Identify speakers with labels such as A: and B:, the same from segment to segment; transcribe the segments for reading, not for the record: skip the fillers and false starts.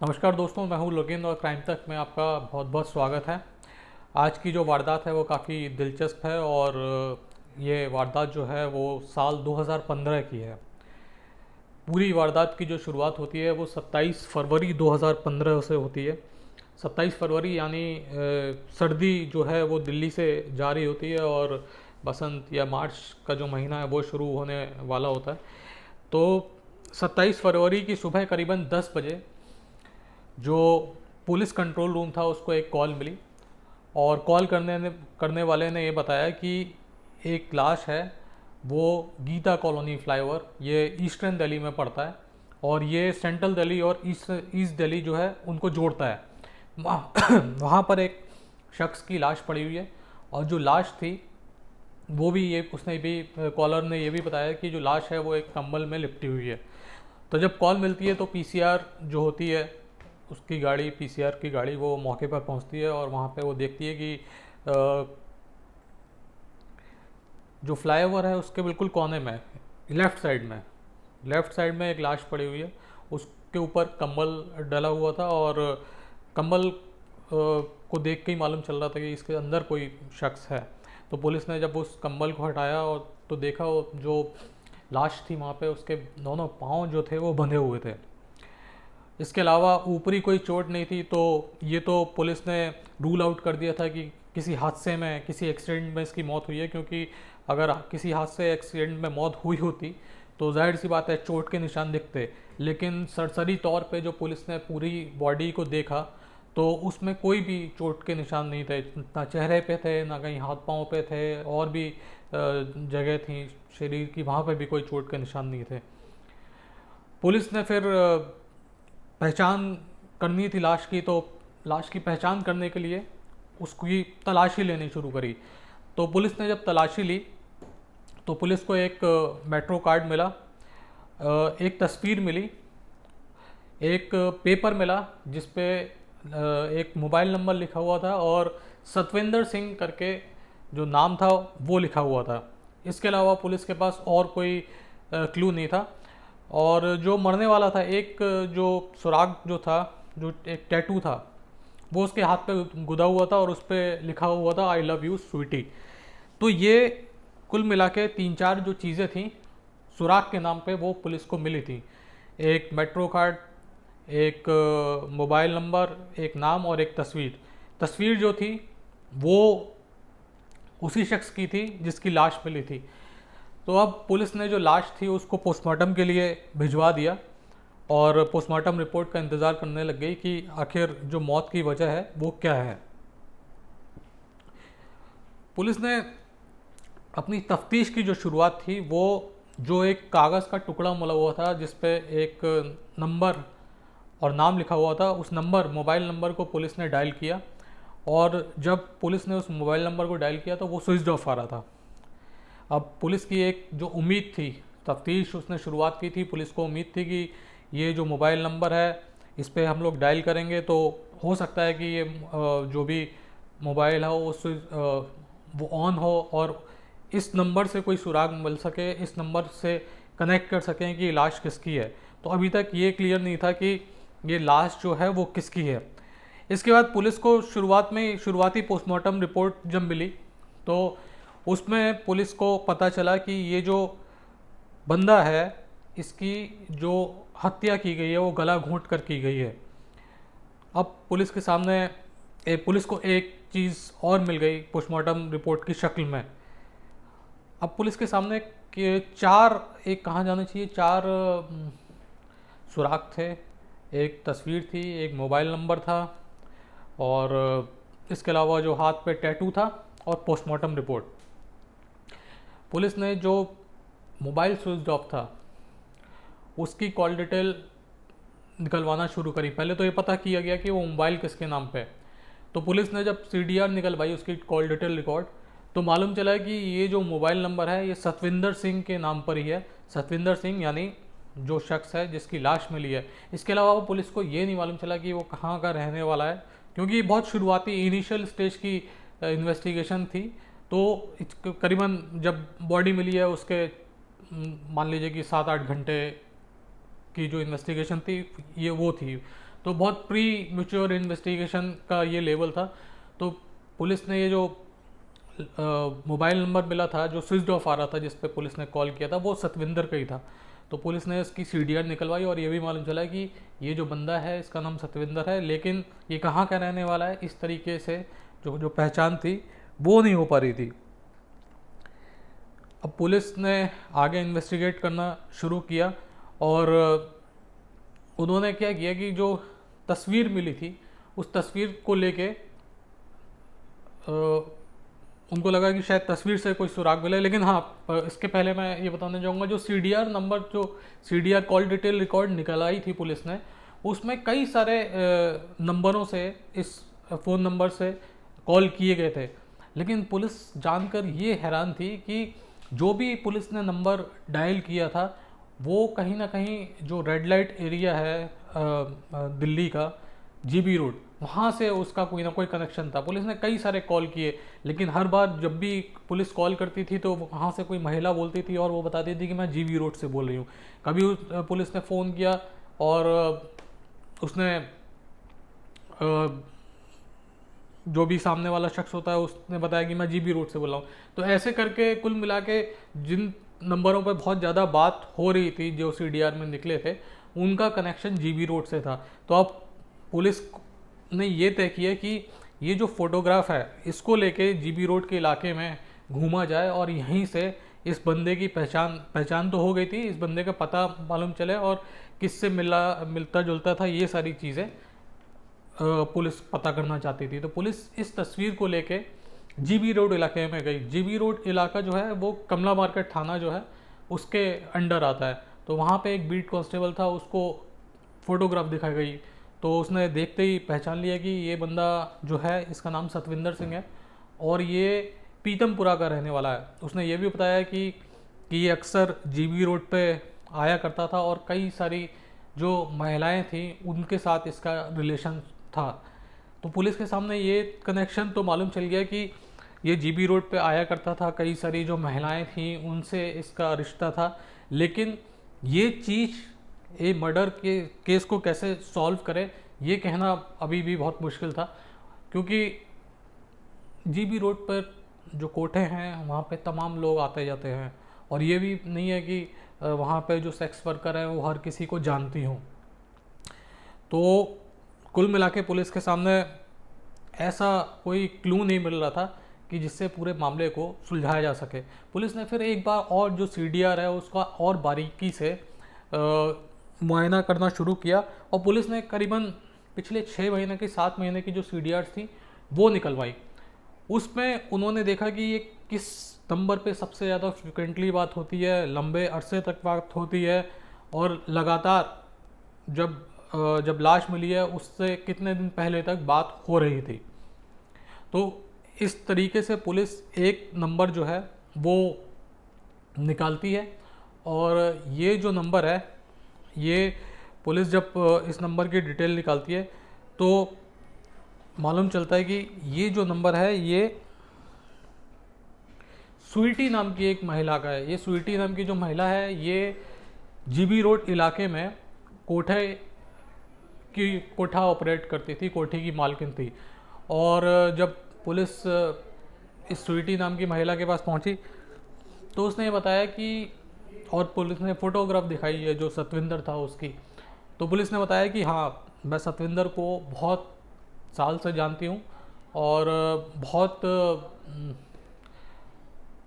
A: नमस्कार दोस्तों, मैं हूं लोगेंद्र और क्राइम तक में आपका बहुत बहुत स्वागत है। आज की जो वारदात है वो काफ़ी दिलचस्प है और ये वारदात जो है वो साल 2015 की है। पूरी वारदात की जो शुरुआत होती है वो 27 फरवरी 2015 से होती है। 27 फरवरी यानी सर्दी जो है वो दिल्ली से जारी होती है और बसंत या मार्च का जो महीना है वो शुरू होने वाला होता है। तो 27 फरवरी की सुबह करीबन 10 बजे जो पुलिस कंट्रोल रूम था उसको एक कॉल मिली और कॉल करने वाले ने ये बताया कि एक लाश है, वो गीता कॉलोनी फ्लाईओवर, ये ईस्टर्न दिल्ली में पड़ता है और ये सेंट्रल दिल्ली और ईस्ट दिल्ली जो है उनको जोड़ता है। वहाँ पर एक शख्स की लाश पड़ी हुई है और जो लाश थी वो भी ये उसने भी कॉलर ने ये भी बताया कि जो लाश है वो एक कंबल में लिपटी हुई है। तो जब कॉल मिलती है तो पीसीआर जो होती है उसकी गाड़ी, पीसीआर की गाड़ी, वो मौके पर पहुंचती है और वहाँ पे वो देखती है कि जो फ्लाईओवर है उसके बिल्कुल कोने में, लेफ़्ट साइड में एक लाश पड़ी हुई है। उसके ऊपर कंबल डला हुआ था और कंबल को देख के ही मालूम चल रहा था कि इसके अंदर कोई शख्स है। तो पुलिस ने जब उस कंबल को हटाया और तो देखा वो जो लाश थी वहाँ पे उसके दोनों पाँव जो थे वो बंधे हुए थे। इसके अलावा ऊपरी कोई चोट नहीं थी। तो ये तो पुलिस ने रूल आउट कर दिया था कि किसी हादसे में, किसी एक्सीडेंट में इसकी मौत हुई है, क्योंकि अगर किसी हादसे एक्सीडेंट में मौत हुई होती तो जाहिर सी बात है चोट के निशान दिखते। लेकिन सरसरी तौर पे जो पुलिस ने पूरी बॉडी को देखा तो उसमें कोई भी चोट के निशान नहीं थे, ना चेहरे पे थे, ना कहीं हाथ पाँव पे थे, और भी जगह थी शरीर की, वहाँ पे भी कोई चोट के निशान नहीं थे। पुलिस ने फिर पहचान करनी थी लाश की, तो लाश की पहचान करने के लिए उसकी तलाशी लेनी शुरू करी। तो पुलिस ने जब तलाशी ली तो पुलिस को एक मेट्रो कार्ड मिला, एक तस्वीर मिली, एक पेपर मिला जिस पे एक मोबाइल नंबर लिखा हुआ था और सतविंदर सिंह करके जो नाम था वो लिखा हुआ था। इसके अलावा पुलिस के पास और कोई क्लू नहीं था। और जो मरने वाला था, एक जो सुराग जो था, जो एक टैटू था, वो उसके हाथ पे गुदा हुआ था और उस पर लिखा हुआ था आई लव यू स्वीटी। तो ये कुल मिला के तीन चार जो चीज़ें थी सुराग के नाम पे वो पुलिस को मिली थी। एक मेट्रो कार्ड, एक मोबाइल नंबर, एक नाम और एक तस्वीर। तस्वीर जो थी वो उसी शख्स की थी जिसकी लाश मिली थी। तो अब पुलिस ने जो लाश थी उसको पोस्टमार्टम के लिए भिजवा दिया और पोस्टमार्टम रिपोर्ट का इंतज़ार करने लग गई कि आखिर जो मौत की वजह है वो क्या है। पुलिस ने अपनी तफ्तीश की जो शुरुआत थी वो जो एक कागज़ का टुकड़ा मिला हुआ था जिस पे एक नंबर और नाम लिखा हुआ था, उस मोबाइल नंबर को पुलिस ने डायल किया और जब पुलिस ने उस मोबाइल नंबर को डायल किया तो वो स्विच ऑफ आ रहा था। अब पुलिस की एक जो उम्मीद थी, तफ्तीश उसने शुरुआत की थी, पुलिस को उम्मीद थी कि ये जो मोबाइल नंबर है इस पर हम लोग डायल करेंगे तो हो सकता है कि ये जो भी मोबाइल है वो ऑन हो और इस नंबर से कोई सुराग मिल सके, इस नंबर से कनेक्ट कर सकें कि लाश किसकी है। तो अभी तक ये क्लियर नहीं था कि ये लाश जो है वो किसकी है। इसके बाद पुलिस को शुरुआती पोस्टमार्टम रिपोर्ट जब मिली तो उसमें पुलिस को पता चला कि ये जो बंदा है इसकी जो हत्या की गई है वो गला घोंट कर की गई है। अब पुलिस के सामने पुलिस को एक चीज़ और मिल गई पोस्टमार्टम रिपोर्ट की शक्ल में। अब पुलिस के सामने के चार, एक कहाँ जाना चाहिए, चार सुराग थे, एक तस्वीर थी, एक मोबाइल नंबर था और इसके अलावा जो हाथ पे टैटू था और पोस्टमार्टम रिपोर्ट। पुलिस ने जो मोबाइल स्विच ऑफ था उसकी कॉल डिटेल निकलवाना शुरू करी। पहले तो ये पता किया गया कि वो मोबाइल किसके नाम पे है। तो पुलिस ने जब सीडीआर निकलवाई उसकी कॉल डिटेल रिकॉर्ड तो मालूम चला कि ये जो मोबाइल नंबर है ये सतविंदर सिंह के नाम पर ही है। सतविंदर सिंह यानी जो शख्स है जिसकी लाश मिली है। इसके अलावा पुलिस को ये नहीं मालूम चला कि वो कहाँ का रहने वाला है, क्योंकि बहुत शुरुआती इनिशियल स्टेज की इन्वेस्टिगेशन थी। तो करीबन जब बॉडी मिली है उसके मान लीजिए कि 7-8 घंटे की जो इन्वेस्टिगेशन थी ये वो थी। तो बहुत प्री मैच्योर इन्वेस्टिगेशन का ये लेवल था। तो पुलिस ने ये जो मोबाइल नंबर मिला था जो स्विच ऑफ आ रहा था जिस पे पुलिस ने कॉल किया था वो सतविंदर का ही था। तो पुलिस ने इसकी सीडीआर निकलवाई और ये भी मालूम चला कि ये जो बंदा है इसका नाम सतविंदर है, लेकिन ये कहाँ का रहने वाला है इस तरीके से जो जो पहचान थी वो नहीं हो पा रही थी। अब पुलिस ने आगे इन्वेस्टिगेट करना शुरू किया और उन्होंने क्या किया कि जो तस्वीर मिली थी उस तस्वीर को लेके उनको लगा कि शायद तस्वीर से कोई सुराग मिले। लेकिन हाँ, इसके पहले मैं ये बताना चाहूँगा जो सीडीआर नंबर, जो सीडीआर कॉल डिटेल रिकॉर्ड निकल आई थी पुलिस ने, उसमें कई सारे नंबरों से इस फ़ोन नंबर से कॉल किए गए थे। लेकिन पुलिस जानकर ये हैरान थी कि जो भी पुलिस ने नंबर डायल किया था वो कहीं ना कहीं जो रेड लाइट एरिया है दिल्ली का, जीबी रोड, वहाँ से उसका कोई ना कोई कनेक्शन था। पुलिस ने कई सारे कॉल किए, लेकिन हर बार जब भी पुलिस कॉल करती थी तो वहाँ से कोई महिला बोलती थी और वो बताती थी कि मैं जीबी रोड से बोल रही हूँ। कभी पुलिस ने फ़ोन किया और उसने जो भी सामने वाला शख्स होता है उसने बताया कि मैं जीबी रोड से बोल रहा हूँ। तो ऐसे करके कुल मिला के जिन नंबरों पर बहुत ज़्यादा बात हो रही थी जो सीडीआर में निकले थे उनका कनेक्शन जीबी रोड से था। तो अब पुलिस ने ये तय किया कि ये जो फोटोग्राफ है इसको लेके जीबी रोड के इलाके में घूमा जाए और यहीं से इस बंदे की पहचान तो हो गई थी, इस बंदे का पता मालूम चले और किससे मिलता जुलता था, ये सारी चीज़ें पुलिस पता करना चाहती थी। तो पुलिस इस तस्वीर को लेके जीबी रोड इलाके में गई। जीबी रोड इलाका जो है वो कमला मार्केट थाना जो है उसके अंडर आता है। तो वहाँ पे एक बीट कांस्टेबल था, उसको फोटोग्राफ दिखाई गई तो उसने देखते ही पहचान लिया कि ये बंदा जो है इसका नाम सतविंदर सिंह है और ये पीतमपुरा का रहने वाला है। उसने ये भी बताया कि ये अक्सर जीबी रोड पे आया करता था और कई सारी जो महिलाएं थी उनके साथ इसका रिलेशन था। तो पुलिस के सामने ये कनेक्शन तो मालूम चल गया कि ये जीबी रोड पे आया करता था, कई सारी जो महिलाएं थी उनसे इसका रिश्ता था। लेकिन ये चीज़, ये मर्डर के केस को कैसे सॉल्व करे ये कहना अभी भी बहुत मुश्किल था, क्योंकि जीबी रोड पर जो कोठे हैं वहाँ पे तमाम लोग आते जाते हैं और ये भी नहीं है कि वहाँ पे जो सेक्स वर्कर हैं वो हर किसी को जानती हों। तो कुल मिला के पुलिस के सामने ऐसा कोई क्लू नहीं मिल रहा था कि जिससे पूरे मामले को सुलझाया जा सके। पुलिस ने फिर एक बार और जो सीडीआर है उसका और बारीकी से मुआयना करना शुरू किया और पुलिस ने करीबन पिछले 6 महीने की 7 महीने की जो सीडीआर थी वो निकलवाई। उसमें उन्होंने देखा कि ये किस नंबर पे सबसे ज़्यादा फ्रिक्वेंटली बात होती है, लंबे अरसे तक बात होती है और लगातार जब लाश मिली है उससे कितने दिन पहले तक बात हो रही थी। तो इस तरीके से पुलिस एक नंबर जो है वो निकालती है और ये जो नंबर है, ये पुलिस जब इस नंबर की डिटेल निकालती है तो मालूम चलता है कि ये जो नंबर है ये स्वीटी नाम की एक महिला का है। ये स्वीटी नाम की जो महिला है ये जीबी रोड इलाके में कोठा ऑपरेट करती थी, कोठी की मालकिन थी। और जब पुलिस इस स्वीटी नाम की महिला के पास पहुंची तो उसने ये बताया कि, और पुलिस ने फ़ोटोग्राफ दिखाई है जो सतविंदर था उसकी। तो पुलिस ने बताया कि हाँ, मैं सतविंदर को बहुत साल से जानती हूँ और बहुत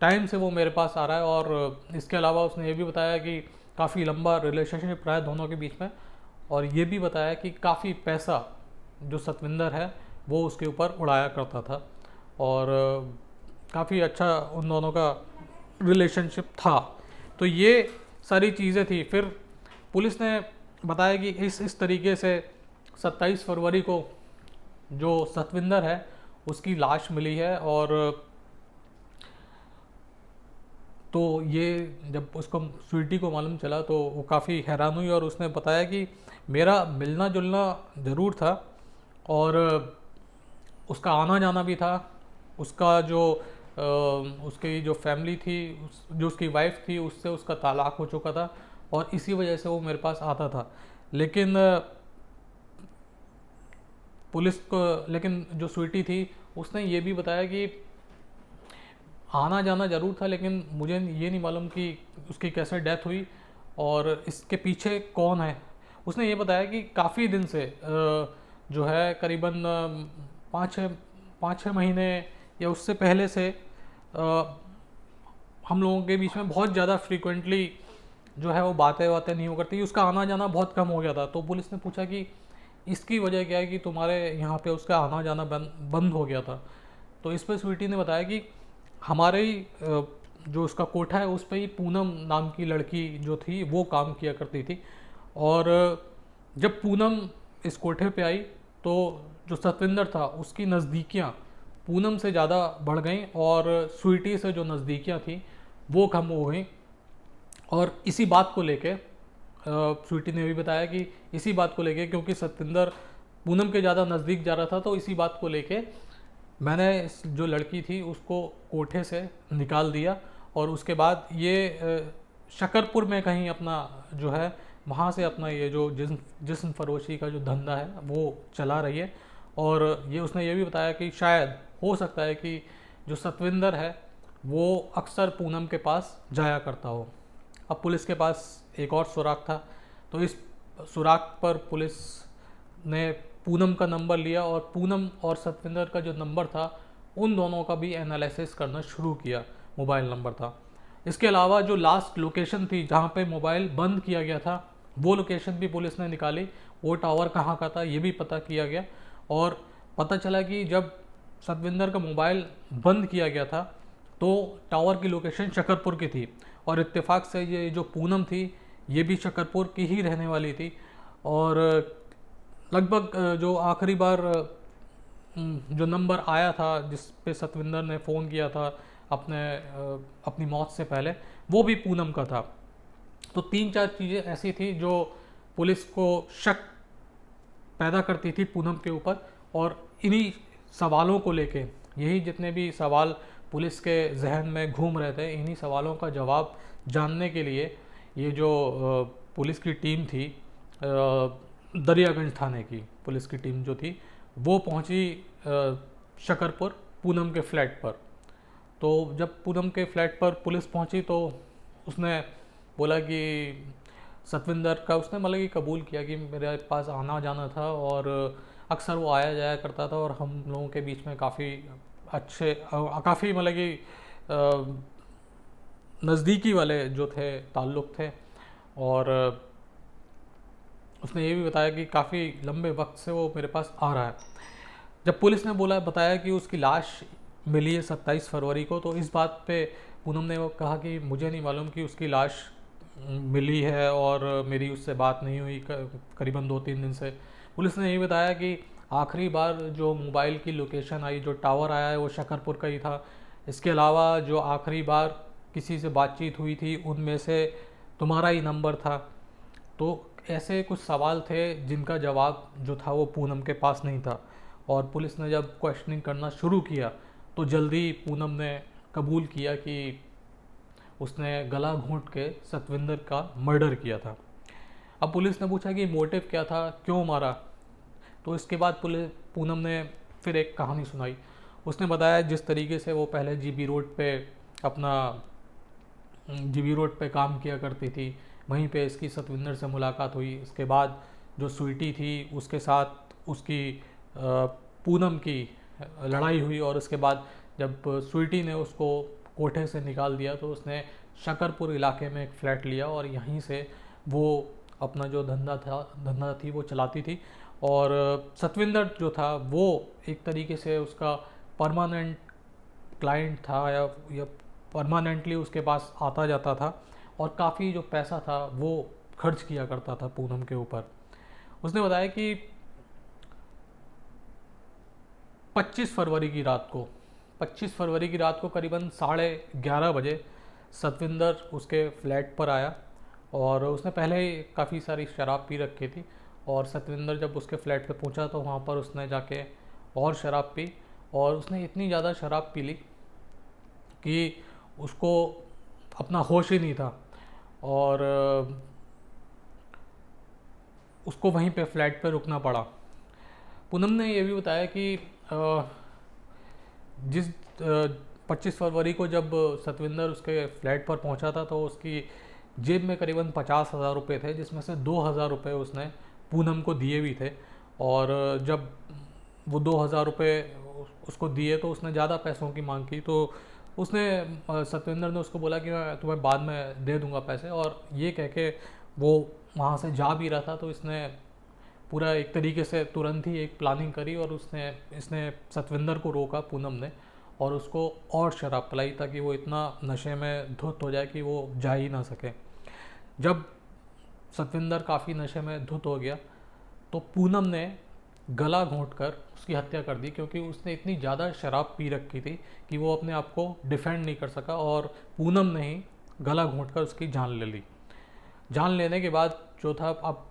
A: टाइम से वो मेरे पास आ रहा है। और इसके अलावा उसने ये भी बताया कि काफ़ी लंबा रिलेशनशिप रहा है दोनों के बीच में, और ये भी बताया कि काफ़ी पैसा जो सतविंदर है वो उसके ऊपर उड़ाया करता था और काफ़ी अच्छा उन दोनों का रिलेशनशिप था। तो ये सारी चीज़ें थी। फिर पुलिस ने बताया कि इस तरीके से 27 फरवरी को जो सतविंदर है उसकी लाश मिली है। और तो ये जब उसको स्वीटी को मालूम चला तो वो काफ़ी हैरान हुई और उसने बताया कि मेरा मिलना जुलना ज़रूर था और उसका आना जाना भी था। उसका जो उसकी जो फैमिली थी, जो उसकी वाइफ थी, उससे उसका तलाक हो चुका था और इसी वजह से वो मेरे पास आता था। लेकिन पुलिस को, लेकिन जो स्वीटी थी उसने ये भी बताया कि आना जाना ज़रूर था, लेकिन मुझे ये नहीं मालूम कि उसकी कैसे डेथ हुई और इसके पीछे कौन है। उसने ये बताया कि काफ़ी दिन से जो है करीबन 5-6 महीने या उससे पहले से हम लोगों के बीच में बहुत ज़्यादा फ्रीक्वेंटली जो है वो बातें नहीं हो करती, उसका आना जाना बहुत कम हो गया था। तो पुलिस ने पूछा कि इसकी वजह क्या है कि तुम्हारे यहाँ पे उसका आना जाना बंद हो गया था। तो इस पर स्वीटी ने बताया कि हमारे ही जो उसका कोठा है उस पर ही पूनम नाम की लड़की जो थी वो काम किया करती थी, और जब पूनम इस कोठे पे आई तो जो सतविंदर था उसकी नज़दीकियाँ पूनम से ज़्यादा बढ़ गईं और स्वीटी से जो नज़दीकियाँ थी वो कम हो गई। और इसी बात को लेके स्वीटी ने भी बताया कि इसी बात को लेके, क्योंकि सतविंदर पूनम के ज़्यादा नज़दीक जा रहा था, तो इसी बात को लेके मैंने जो लड़की थी उसको कोठे से निकाल दिया और उसके बाद ये शकरपुर में कहीं अपना जो है वहाँ से अपना ये जो जिस्म फरोशी का जो धंधा है वो चला रही है। और ये उसने ये भी बताया कि शायद हो सकता है कि जो सतविंदर है वो अक्सर पूनम के पास जाया करता हो। अब पुलिस के पास एक और सुराग था, तो इस सुराग पर पुलिस ने पूनम का नंबर लिया और पूनम और सतविंदर का जो नंबर था उन दोनों का भी एनालिसिस करना शुरू किया, मोबाइल नंबर था। इसके अलावा जो लास्ट लोकेशन थी जहाँ पे मोबाइल बंद किया गया था वो लोकेशन भी पुलिस ने निकाली, वो टावर कहाँ का था ये भी पता किया गया। और पता चला कि जब सतविंदर का मोबाइल बंद किया गया था तो टावर की लोकेशन शकरपुर की थी, और इत्तेफाक से ये जो पूनम थी ये भी शकरपुर की ही रहने वाली थी। और लगभग जो आखिरी बार जो नंबर आया था जिस पे सतविंदर ने फ़ोन किया था अपनी मौत से पहले, वो भी पूनम का था। तो 3-4 चीज़ें ऐसी थी जो पुलिस को शक पैदा करती थी पूनम के ऊपर, और इन्हीं सवालों को लेके, यही जितने भी सवाल पुलिस के जहन में घूम रहे थे, इन्हीं सवालों का जवाब जानने के लिए ये जो पुलिस की टीम थी, दरियागंज थाने की पुलिस की टीम जो थी वो पहुंची शकरपुर पूनम के फ्लैट पर। तो जब पूनम के फ्लैट पर पुलिस पहुंची तो उसने बोला कि सतविंदर का उसने मतलब कि कबूल किया कि मेरे पास आना जाना था और अक्सर वो आया जाया करता था, और हम लोगों के बीच में काफ़ी अच्छे काफ़ी मतलब कि नज़दीकी वाले जो थे ताल्लुक़ थे। और उसने ये भी बताया कि काफ़ी लंबे वक्त से वो मेरे पास आ रहा है। जब पुलिस ने बताया कि उसकी लाश मिली है 27 फरवरी को, तो इस बात पे पूनम ने वो कहा कि मुझे नहीं मालूम कि उसकी लाश मिली है और मेरी उससे बात नहीं हुई करीबन 2-3 दिन से। पुलिस ने ये बताया कि आखिरी बार जो मोबाइल की लोकेशन आई, जो टावर आया है वो शकरपुर का ही था। इसके अलावा जो आखिरी बार किसी से बातचीत हुई थी उनमें से तुम्हारा ही नंबर था। तो ऐसे कुछ सवाल थे जिनका जवाब जो था वो पूनम के पास नहीं था। और पुलिस ने जब क्वेश्चनिंग करना शुरू किया तो जल्दी पूनम ने कबूल किया कि उसने गला घोंट के सतविंदर का मर्डर किया था। अब पुलिस ने पूछा कि मोटिव क्या था, क्यों मारा। तो इसके बाद पूनम ने फिर एक कहानी सुनाई। उसने बताया जिस तरीके से वो पहले जीबी रोड पे काम किया करती थी, वहीं पे इसकी सतविंदर से मुलाकात हुई। इसके बाद जो स्वीटी थी उसके साथ उसकी पूनम की लड़ाई हुई, और उसके बाद जब स्वीटी ने उसको कोठे से निकाल दिया तो उसने शकरपुर इलाके में एक फ्लैट लिया और यहीं से वो अपना जो धंधा थी वो चलाती थी। और सतविंदर जो था वो एक तरीके से उसका परमानेंट क्लाइंट था, या परमानेंटली उसके पास आता जाता था, और काफ़ी जो पैसा था वो खर्च किया करता था पूनम के ऊपर। उसने बताया कि 25 फरवरी की रात को करीबन 11:30 बजे सतविंदर उसके फ्लैट पर आया, और उसने पहले ही काफ़ी सारी शराब पी रखी थी। और सतविंदर जब उसके फ्लैट पे पहुंचा तो वहाँ पर उसने जाके और शराब पी, और उसने इतनी ज़्यादा शराब पी ली कि उसको अपना होश ही नहीं था, और उसको वहीं पे फ्लैट पे रुकना पड़ा। पूनम ने ये भी बताया कि जिस 25 फरवरी को जब सतविंदर उसके फ्लैट पर पहुंचा था तो उसकी जेब में करीबन 50,000 रुपये थे, जिसमें से 2,000 रुपये उसने पूनम को दिए भी थे। और जब वो 2,000 रुपये उसको दिए तो उसने ज़्यादा पैसों की मांग की, तो उसने सतविंदर ने उसको बोला कि मैं तुम्हें बाद में दे दूंगा पैसे, और ये कह के वो वहाँ से जा भी रहा था। तो इसने पूरा एक तरीके से तुरंत ही एक प्लानिंग करी और इसने सतविंदर को रोका पूनम ने, और उसको और शराब पिलाई ताकि वो इतना नशे में धुत हो जाए कि वो जा ही ना सके। जब सतविंदर काफ़ी नशे में धुत हो गया तो पूनम ने गला घोंटकर उसकी हत्या कर दी, क्योंकि उसने इतनी ज़्यादा शराब पी रखी थी कि वो अपने आप को डिफेंड नहीं कर सका, और पूनम ने ही गला घोंटकर उसकी जान ले ली। जान लेने के बाद जो था, अब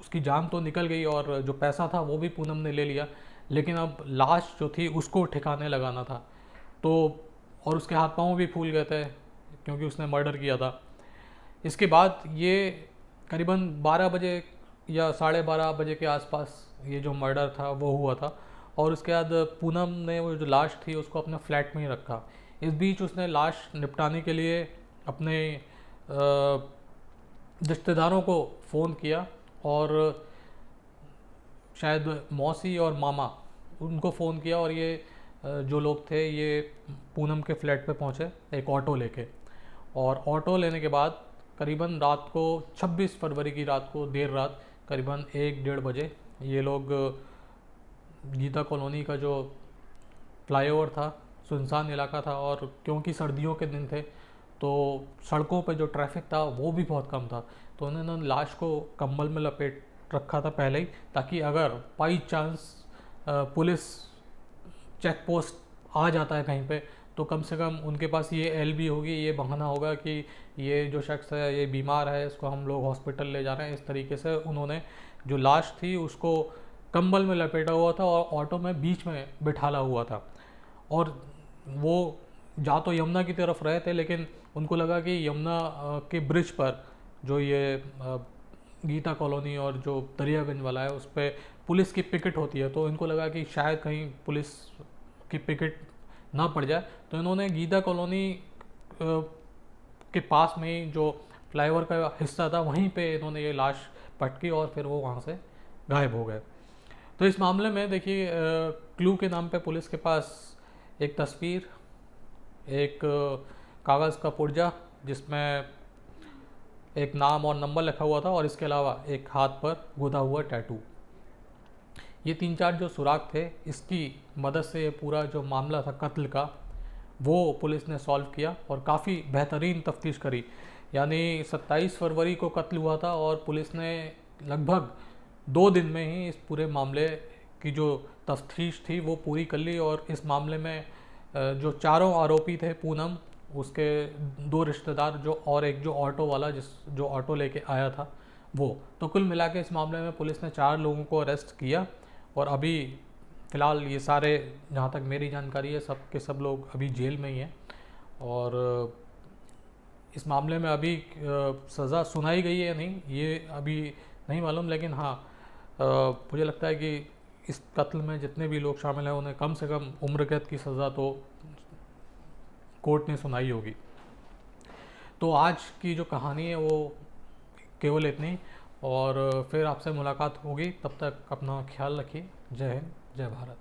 A: उसकी जान तो निकल गई और जो पैसा था वो भी पूनम ने ले लिया, लेकिन अब लाश जो थी उसको ठिकाने लगाना था। तो और उसके हाथ पांव भी फूल गए थे क्योंकि उसने मर्डर किया था। इसके बाद ये करीबन 12 बजे या 12:30 बजे के आसपास ये जो मर्डर था वो हुआ था, और उसके बाद पूनम ने वो जो लाश थी उसको अपने फ्लैट में ही रखा। इस बीच उसने लाश निपटाने के लिए अपने रिश्तेदारों को फ़ोन किया, और शायद मौसी और मामा उनको फ़ोन किया, और ये जो लोग थे ये पूनम के फ्लैट पे पहुँचे एक ऑटो लेके। और ऑटो लेने के बाद करीबन रात को 26 फरवरी की रात को देर रात करीबन 1-1:30 बजे ये लोग गीता कॉलोनी का जो फ्लाईओवर था, सुनसान इलाका था, और क्योंकि सर्दियों के दिन थे तो सड़कों पे जो ट्रैफिक था वो भी बहुत कम था, तो उन्होंने लाश को कंबल में लपेट रखा था पहले ही, ताकि अगर by chance police check post आ जाता है कहीं पे तो कम से कम उनके पास ये एलबी होगी, ये बहाना होगा कि ये जो शख्स है ये बीमार है, इसको हम लोग हॉस्पिटल ले जा रहे हैं। इस तरीके से उन्होंने जो लाश थी उसको कंबल में लपेटा हुआ था और ऑटो में बीच में बिठाला हुआ था, और वो जा तो यमुना की तरफ रहे थे, लेकिन उनको लगा कि यमुना के ब्रिज पर जो ये गीता कॉलोनी और जो दरियागंज वाला है उस पर पुलिस की पिकेट होती है, तो इनको लगा कि शायद कहीं पुलिस की पिकेट ना पड़ जाए, तो इन्होंने गीता कॉलोनी के पास में ही जो फ्लाईओवर का हिस्सा था वहीं पे इन्होंने ये लाश पटकी और फिर वो वहाँ से गायब हो गए। तो इस मामले में देखिए क्लू के नाम पे पुलिस के पास एक तस्वीर, एक कागज़ का पुर्जा जिसमें एक नाम और नंबर लिखा हुआ था, और इसके अलावा एक हाथ पर गुदा हुआ टैटू, ये 3-4 जो सुराग थे इसकी मदद से ये पूरा जो मामला था कत्ल का वो पुलिस ने सॉल्व किया और काफ़ी बेहतरीन तफ्तीश करी। यानी 27 फरवरी को कत्ल हुआ था और पुलिस ने लगभग 2 दिन में ही इस पूरे मामले की जो तफ्तीश थी वो पूरी कर ली, और इस मामले में जो चारों आरोपी थे, पूनम, उसके 2 रिश्तेदार जो, और एक जो ऑटो वाला जो ऑटो लेके आया था वो, तो कुल मिला के इस मामले में पुलिस ने 4 लोगों को अरेस्ट किया। और अभी फ़िलहाल ये सारे, जहाँ तक मेरी जानकारी है, सब के सब लोग अभी जेल में ही हैं, और इस मामले में अभी सज़ा सुनाई गई है या नहीं ये अभी नहीं मालूम, लेकिन हाँ मुझे लगता है कि इस कत्ल में जितने भी लोग शामिल हैं उन्हें कम से कम उम्र कैद की सज़ा तो कोर्ट ने सुनाई होगी। तो आज की जो कहानी है वो केवल इतनी, और फिर आपसे मुलाकात होगी, तब तक अपना ख्याल रखिए। जय हिंद, जय भारत।